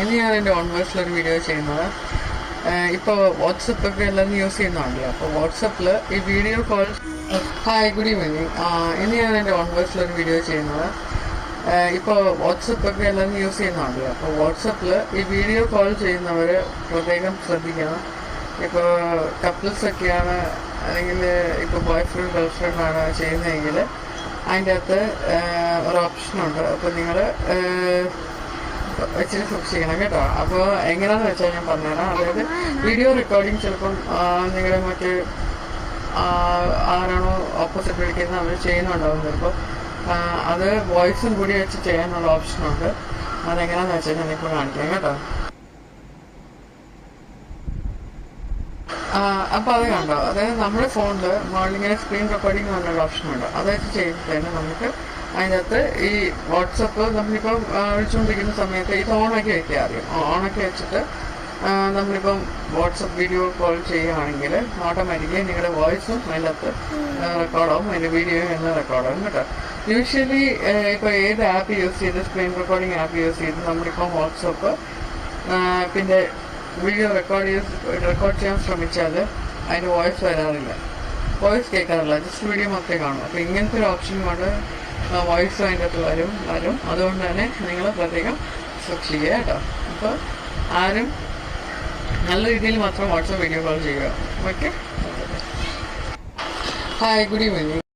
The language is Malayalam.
ഇനി ഞാൻ എൻ്റെ ഓൺ വോയിസിലൊരു വീഡിയോ ചെയ്യുന്നത്. ഇപ്പോൾ വാട്സപ്പൊക്കെ എല്ലാവരും യൂസ് ചെയ്യുന്നുണ്ടല്ലോ. അപ്പോൾ വാട്സപ്പിൽ ഈ video call. Hi, good evening. ഇനി ഞാൻ എൻ്റെ ഓൺ വോയിസിലൊരു വീഡിയോ ചെയ്യുന്നത്. ഇപ്പോൾ വാട്സപ്പൊക്കെ എല്ലാവരും യൂസ് ചെയ്യുന്നുണ്ടല്ലോ. അപ്പോൾ വാട്സപ്പിൽ ഈ വീഡിയോ കോൾ ചെയ്യുന്നവർ പ്രത്യേകം ശ്രദ്ധിക്കണം. ഇപ്പോൾ കപ്പിൾസൊക്കെയാണ്, അല്ലെങ്കിൽ ഇപ്പോൾ ബോയ് ഫ്രണ്ട് ഗേൾ ഫ്രണ്ടാണ് ചെയ്യുന്നതെങ്കിൽ അതിൻ്റെ അകത്ത് ഒരു ഓപ്ഷനുണ്ട്. അപ്പോൾ നിങ്ങൾ ഇച്ചിരി സൂക്ഷിക്കണം കേട്ടോ. അപ്പോൾ എങ്ങനെയാണെന്ന് വെച്ചാൽ ഞാൻ പറഞ്ഞുതരാം. അതായത് വീഡിയോ റെക്കോർഡിങ് ചിലപ്പം നിങ്ങളുടെ മറ്റ് ആരാണോ ഓപ്പോസിറ്റ് വിളിക്കുന്നത് അവർ ചെയ്യുന്നുണ്ടാവും. ചിലപ്പോൾ അത് വോയിസും കൂടി വെച്ച് ചെയ്യാനുള്ള ഓപ്ഷനുണ്ട്. അതെങ്ങനെയാണെന്ന് വെച്ചാൽ ഞാനിപ്പോൾ കാണിക്കാം കേട്ടോ. അപ്പോൾ അത് കണ്ടോ, അതായത് നമ്മുടെ ഫോണിൽ മോർണിംഗ് സ്ക്രീൻ റെക്കോർഡിംഗ് എന്നുള്ള ഓപ്ഷനുണ്ട്. അത് വെച്ച് ചെയ്യുമ്പോഴത്തേന് നമുക്ക് അതിനകത്ത് ഈ വാട്സപ്പ് നമ്മളിപ്പം വിളിച്ചുകൊണ്ടിരിക്കുന്ന സമയത്ത് ഇത് ഓണാക്കി വയ്ക്കുക. ആദ്യം ഓണാക്കി വെച്ചിട്ട് നമ്മളിപ്പം വാട്സപ്പ് വീഡിയോ കോൾ ചെയ്യുകയാണെങ്കിൽ ഓട്ടോമാറ്റിക്കലി നിങ്ങളുടെ വോയിസും അതിനകത്ത് റെക്കോർഡാവും, അതിൻ്റെ വീഡിയോയും എല്ലാം റെക്കോർഡാവും കേട്ടോ. യൂഷ്വലി ഇപ്പോൾ ഏത് ആപ്പ് യൂസ് ചെയ്ത്, സ്ക്രീൻ റെക്കോർഡിംഗ് ആപ്പ് യൂസ് ചെയ്ത് നമ്മളിപ്പം വാട്സപ്പ് പിന്നെ വീഡിയോ റെക്കോർഡ് ചെയ്യാൻ ശ്രമിച്ചാൽ അതിൻ്റെ വോയിസ് വരാറില്ല, വോയിസ് കേൾക്കാറില്ല, ജസ്റ്റ് വീഡിയോ മാത്രമേ കാണൂ. അപ്പോൾ ഇങ്ങനത്തെ ഒരു ഓപ്ഷൻ കൊണ്ട് വോയിസ് അതിൻ്റെ അകത്ത് വരും. അതുകൊണ്ട് തന്നെ നിങ്ങൾ പ്രത്യേകം സൂക്ഷിക്കുക കേട്ടോ. അപ്പോൾ ആരും നല്ല രീതിയിൽ മാത്രം വാട്സപ്പ് വീഡിയോ കോൾ ചെയ്യുക. ഓക്കെ. Hi, good evening.